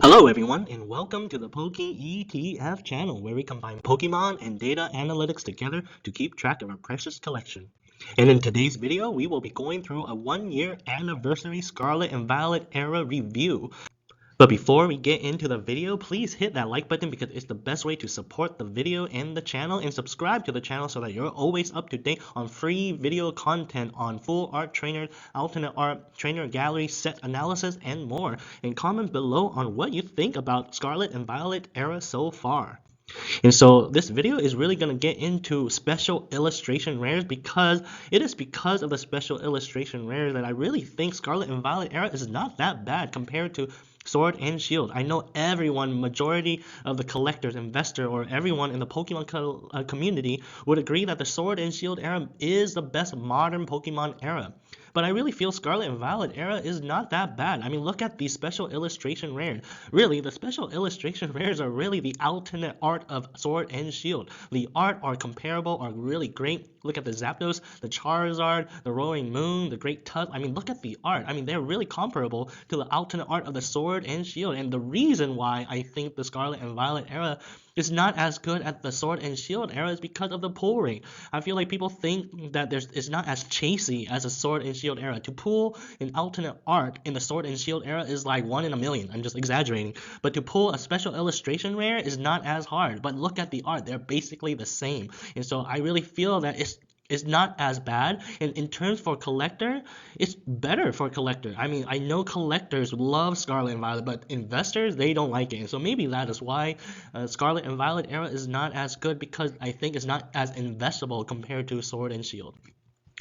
Hello everyone, and welcome to the PokeETF channel, where we combine Pokemon and data analytics together to keep track of our precious collection. And in today's video, we will be going through a 1-year anniversary Scarlet and Violet Era review. But before we get into the video, please hit that like button because it's the best way to support the video and the channel, and subscribe to the channel so that you're always up to date on free video content on full art trainers, alternate art, trainer gallery, set analysis, and more. And comment below on what you think about Scarlet and Violet Era so far. And so this video is really going to get into special illustration rares because it is because of the special illustration rares that I really think Scarlet and Violet Era is not that bad compared to Sword and Shield. I know everyone, majority of the collectors, investor, or everyone in the Pokemon community would agree that the Sword and Shield era is the best modern Pokemon era. But I really feel Scarlet and Violet era is not that bad. I mean, look at the special illustration rares. Really, the special illustration rares are really the alternate art of Sword and Shield. The art are comparable, are really great. Look at the Zapdos, the Charizard, the Roaring Moon, the Great Tusk. I mean, look at the art. I mean, they're really comparable to the alternate art of the Sword and Shield. And the reason why I think the Scarlet and Violet era is not as good at the Sword and Shield era is because of the pull rate. I feel like people think that it's not as chasey as a Sword and Shield era. To pull an alternate art in the Sword and Shield era is like 1 in a million. I'm just exaggerating. But to pull a special illustration rare is not as hard. But look at the art. They're basically the same. And so I really feel that it's not as bad, and in terms for collector, it's better for collector. I mean, I know collectors love Scarlet and Violet, but investors, they don't like it, and so maybe that is why Scarlet and Violet era is not as good, because I think it's not as investable compared to Sword and Shield.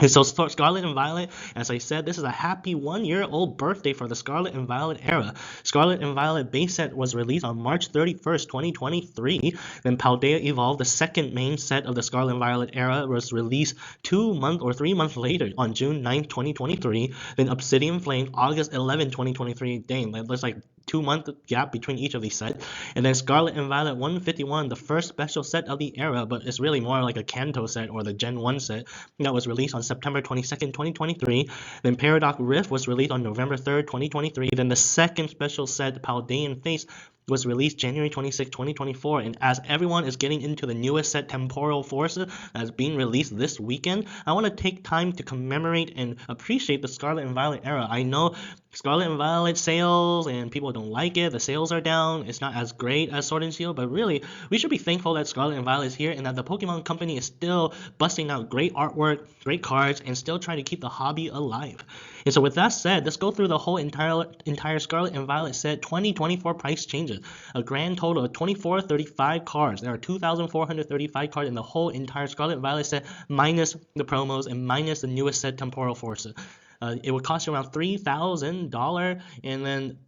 And so for Scarlet and Violet, as I said, this is a happy 1-year-old birthday for the Scarlet and Violet era. Scarlet and Violet base set was released on March 31st, 2023. Then Paldea Evolved, the second main set of the Scarlet and Violet era, was released 3 months later on June 9th, 2023. Then Obsidian Flames, August 11th, 2023. Dang, there's like 2-month gap between each of these sets. And then Scarlet and Violet 151, the first special set of the era, but it's really more like a Kanto set or the Gen 1 set that was released on September 22nd, 2023. Then Paradox Rift was released on November 3rd, 2023. Then the second special set, Paldean Fates, was released January 26, 2024, and as everyone is getting into the newest set, Temporal Forces, that's being released this weekend, I want to take time to commemorate and appreciate the Scarlet and Violet era. I know Scarlet and Violet sales and people don't like it, the sales are down, it's not as great as Sword and Shield, but really, we should be thankful that Scarlet and Violet is here and that the Pokemon company is still busting out great artwork, great cards, and still trying to keep the hobby alive. And so with that said, let's go through the whole entire Scarlet and Violet set 2024 price changes. A grand total of 2435 cards. There are 2,435 cards in the whole entire Scarlet and Violet set, minus the promos and minus the newest set, Temporal Forces. It would cost you around $3,000, and then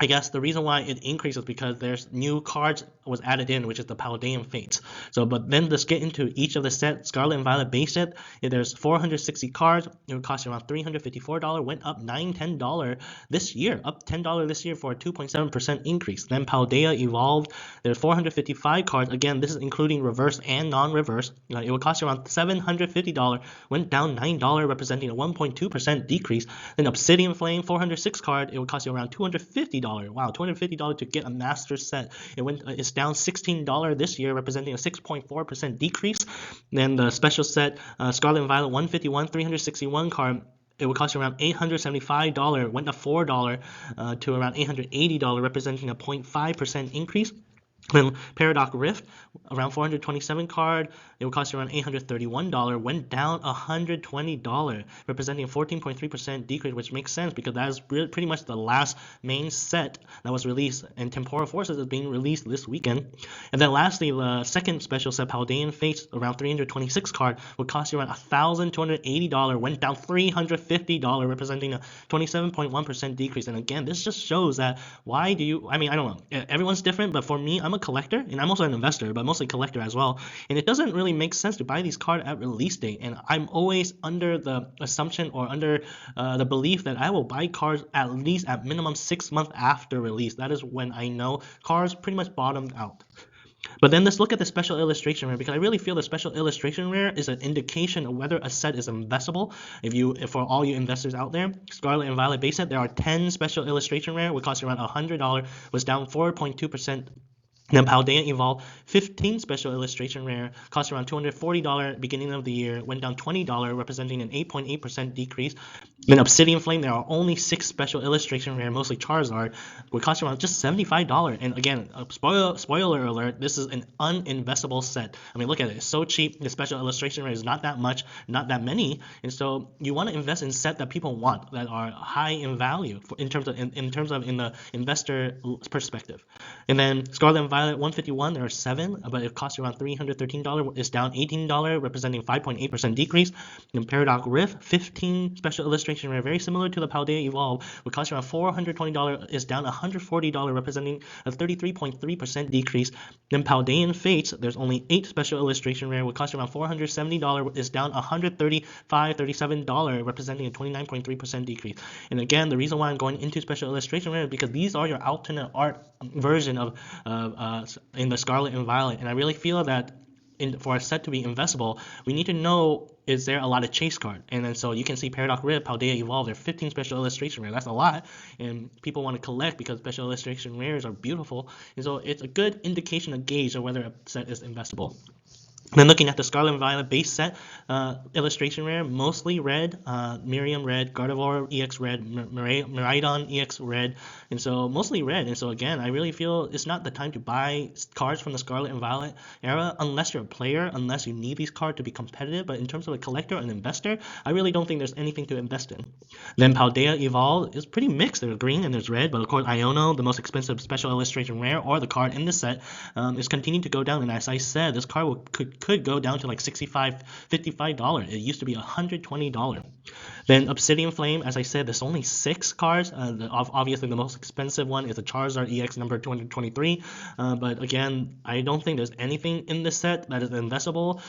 I guess the reason why it increases because there's new cards was added in, which is the Paldean Fates. So, but then let's get into each of the sets. Scarlet and Violet base set, there's 460 cards. It would cost you around $354. Went up $10 this year, up $10 this year for a 2.7% increase. Then Paldea Evolved, there's 455 cards. Again, this is including reverse and non-reverse. It would cost you around $750. Went down $9, representing a 1.2% decrease. Then Obsidian Flame, 406 card. It would cost you around $250. Wow, $250 to get a master set. It's down $16 this year, representing a 6.4% decrease. Then the special set, Scarlet and Violet 151, 361 card. It would cost you around $875. Went up $4 to around $880, representing a 0.5% increase. Then Paradox Rift, around 427 card, it would cost you around $831, went down $120, representing a 14.3% decrease, which makes sense because that is really pretty much the last main set that was released, and Temporal Forces is being released this weekend. And then lastly, the second special set, Paldean Fates, around 326 card, would cost you around $1,280, went down $350, representing a 27.1% decrease. And again, this just shows that I don't know, everyone's different, but for me, I'm a collector, and I'm also an investor, but mostly collector as well, and it doesn't really make sense to buy these cards at release date, and I'm always under the assumption or under the belief that I will buy cards at least at minimum 6 months after release. That is when I know cards pretty much bottomed out. But then let's look at the special illustration rare, because I really feel the special illustration rare is an indication of whether a set is investable. If for all you investors out there, Scarlet and Violet base set, there are 10 special illustration rare, would cost you around $100, was down 4.2%. Then Paldea Evolved, 15 special illustration rare, cost around $240 beginning of the year, went down $20, representing an 8.8% decrease. Then Obsidian Flame, there are only 6 special illustration rare, mostly Charizard, would cost around just $75. And again, spoiler alert, this is an uninvestable set. I mean, look at it, it's so cheap. The special illustration rare is not that much, not that many, and so you want to invest in set that people want, that are high in value in terms of in the investor perspective. And then Scarlet and Violet 151, there are 7, but it costs you around $313. It's down $18, representing 5.8% decrease. And Paradox Rift, 15 special illustration rare, very similar to the Paldea Evolved, would cost you around $420. Is down $140, representing a 33.3% decrease. Then Paldean Fates, there's only 8 special illustration rare, would cost you around $470. Is down $137, representing a 29.3% decrease. And again, the reason why I'm going into special illustration rare is because these are your alternate art version of in the Scarlet and Violet, and I really feel that for a set to be investable, we need to know, is there a lot of chase card? And then so you can see Paradox Rift, Paldea Evolved, there are 15 special illustration rare. That's a lot, and people want to collect because special illustration rares are beautiful, and so it's a good indication, a gauge of whether a set is investable. Then looking at the Scarlet and Violet base set, illustration rare, mostly red, Miriam red, Gardevoir EX red, Miraidon EX red, and so mostly red. And so again, I really feel it's not the time to buy cards from the Scarlet and Violet era unless you're a player, unless you need these cards to be competitive. But in terms of a collector and investor, I really don't think there's anything to invest in. Then Paldea Evolved is pretty mixed. There's green and there's red, but of course Iono, the most expensive special illustration rare or the card in the set, is continuing to go down. And as I said, this card could go down to like $65, $55. It used to be $120. Then Obsidian Flame, as I said, there's only 6 cards. Obviously, the most expensive one is the Charizard EX number 223. But again, I don't think there's anything in this set that is investable.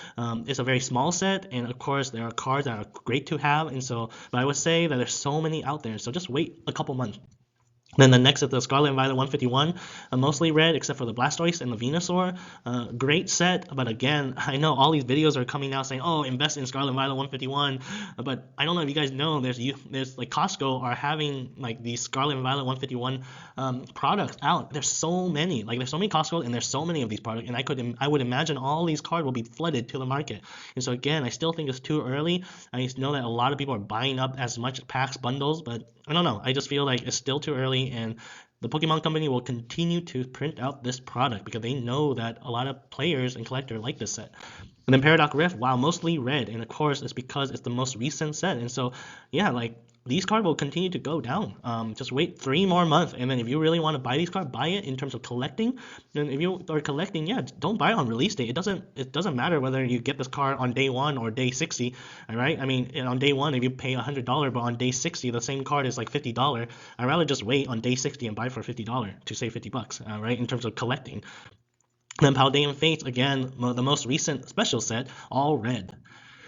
It's a very small set, and of course, there are cards that are great to have. And so, but I would say that there's so many out there. So just wait a couple months. Then the next is the Scarlet and Violet 151, mostly red except for the Blastoise and the Venusaur. Great set, but again, I know all these videos are coming out saying, oh, invest in Scarlet and Violet 151, but I don't know if you guys know, there's like Costco are having like these Scarlet and Violet 151 products out. There's so many, like there's so many Costco and there's so many of these products, and I would imagine all these cards will be flooded to the market. And so again, I still think it's too early. I know that a lot of people are buying up as much packs, bundles, but I don't know. I just feel like it's still too early, and the Pokemon Company will continue to print out this product because they know that a lot of players and collectors like this set. And then Paradox Rift, wow, mostly red, and of course it's because it's the most recent set, and so yeah, like these cards will continue to go down. Just wait 3 more months, and then if you really want to buy these cards, buy it in terms of collecting. And if you are collecting, yeah, don't buy it on release date. It doesn't matter whether you get this card on day 1 or day 60. All right, I mean, on day 1 if you pay $100, but on day 60 the same card is like $50. I'd rather just wait on day 60 and buy for $50 to save $50. Right, in terms of collecting. Then Paldean Fates, again, the most recent special set, all red.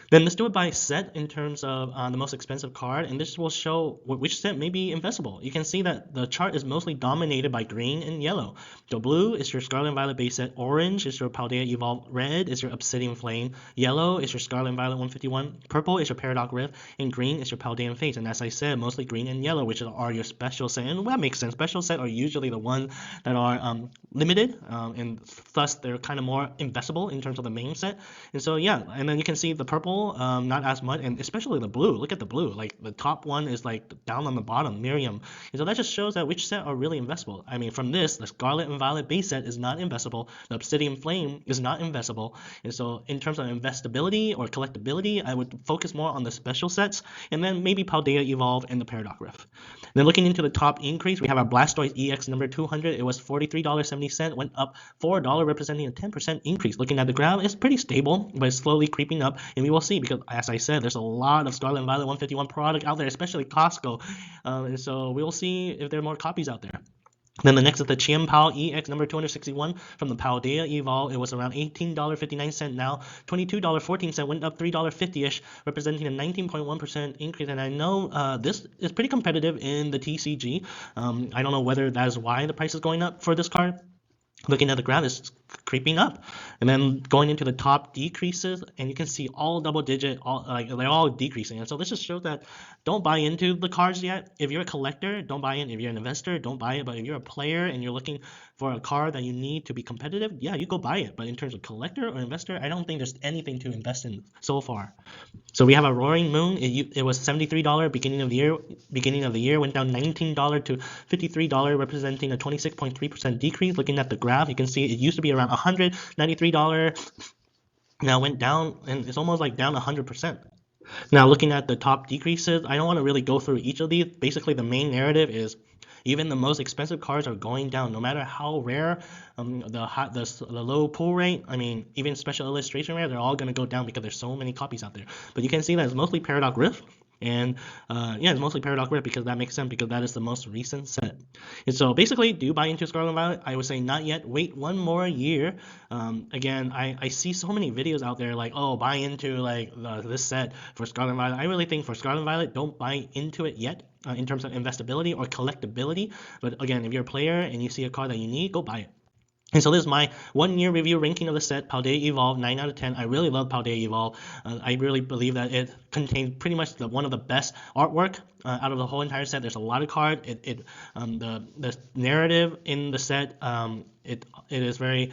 Then let's do it by set in terms of the most expensive card, and this will show which set may be investable. You can see that the chart is mostly dominated by green and yellow. So blue is your Scarlet and Violet base set, orange is your Paldea Evolved, red is your Obsidian Flame, yellow is your Scarlet and Violet 151, purple is your Paradox Rift, and green is your Paldean Fates. And as I said, mostly green and yellow, which are your special set, and that makes sense. Special set are usually the ones that are limited, and thus they're kind of more investable in terms of the main set. And so yeah, and then you can see the purple, not as much, and especially the blue. Look at the blue, like the top one is like down on the bottom, Miriam. And so that just shows that which set are really investable. I mean, from this, the Scarlet and Violet base set is not investable, the Obsidian Flame is not investable, and so in terms of investability or collectability, I would focus more on the special sets, and then maybe Paldea Evolved and the Paradox Rift. Then looking into the top increase, we have our Blastoise EX number 200. It was $43.70, went up $4, representing a 10% increase. Looking at the graph, it's pretty stable, but it's slowly creeping up, and we will see, because as I said, there's a lot of Scarlet and Violet 151 product out there, especially Costco, and so we'll see if there are more copies out there. Then the next is the Chien-Pao EX number 261 from the Paldea Evolved. It was around $18.59, now $22.14, went up $3.50-ish, representing a 19.1% increase. And I know this is pretty competitive in the TCG. I don't know whether that is why the price is going up for this card. Looking at the graph, it's creeping up, and then going into the top decreases, and you can see all double digit, all like they're all decreasing. And so this just shows that don't buy into the cards yet. If you're a collector, don't buy in. If you're an investor, don't buy it. But if you're a player and you're looking for a card that you need to be competitive, yeah, you go buy it. But in terms of collector or investor, I don't think there's anything to invest in so far. So we have a Roaring Moon. It was $73 beginning of the year. Beginning of the year went down $19 to $53, representing a 26.3% decrease. Looking at the graph, you can see it used to be around $193. Now went down, and it's almost like down 100%. Now looking at the top decreases, I don't want to really go through each of these. Basically, the main narrative is even the most expensive cards are going down, no matter how rare. The low pull rate, I mean, even special illustration rare, they're all going to go down because there's so many copies out there. But you can see that it's mostly Paradox Rift. And yeah, it's mostly Paradox Rift because that makes sense, because that is the most recent set. And so basically, do you buy into Scarlet Violet? I would say not yet. Wait one more year. Again, I see so many videos out there like, oh, buy into like this set for Scarlet Violet. I really think for Scarlet Violet, don't buy into it yet in terms of investability or collectability. But again, if you're a player and you see a card that you need, go buy it. And so this is my 1 year review ranking of the set, Paldea Evolved, 9 out of 10. I really love Paldea Evolved. I really believe that it contains pretty much one of the best artwork out of the whole entire set. There's a lot of cards. The narrative in the set, it is very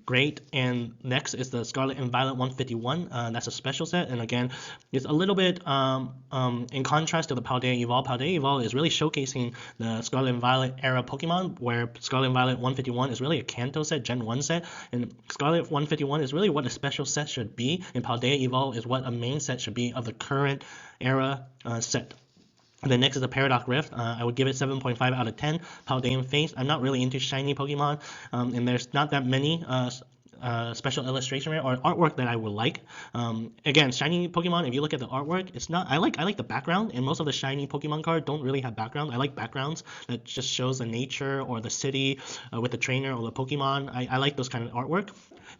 great. And next is the Scarlet and Violet 151. That's a special set, and again, it's a little bit in contrast to the Paldea Evolved. Paldea Evolved is really showcasing the Scarlet and Violet era Pokemon, where Scarlet and Violet 151 is really a Kanto set, Gen 1 set, and Scarlet 151 is really what a special set should be, and Paldea Evolved is what a main set should be of the current era set. And then next is the Paradox Rift. I would give it 7.5 out of 10. Paldean Fates. I'm not really into shiny Pokemon, and there's not that many special illustration rare or artwork that I would like. Again, shiny Pokemon, if you look at the artwork, it's not, I like the background, and most of the shiny Pokemon cards don't really have background. I like backgrounds that just shows the nature or the city with the trainer or the Pokemon. I like those kind of artwork.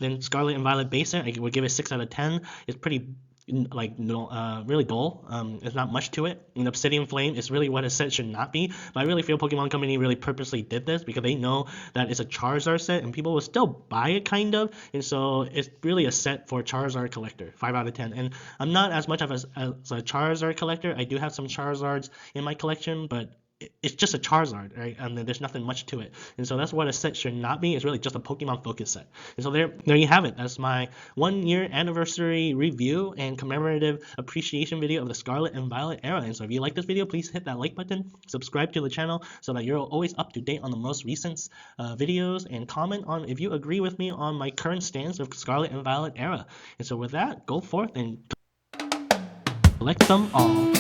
Then Scarlet and Violet base set, I would give it 6 out of 10. It's pretty really dull. There's not much to it. And Obsidian Flame is really what a set should not be, but I really feel Pokemon Company really purposely did this because they know that it's a Charizard set and people will still buy it kind of, and so it's really a set for Charizard collector. 5 out of 10. And I'm not as much of as a Charizard collector. I do have some Charizards in my collection, but it's just a Charizard, right? And there's nothing much to it. And so that's what a set should not be. It's really just a Pokemon focus set. And so there you have it. That's my 1 year anniversary review and commemorative appreciation video of the Scarlet and Violet era. And so if you like this video, please hit that like button, subscribe to the channel so that you're always up to date on the most recent videos, and comment on if you agree with me on my current stance of Scarlet and Violet era. And so with that, go forth and collect them all.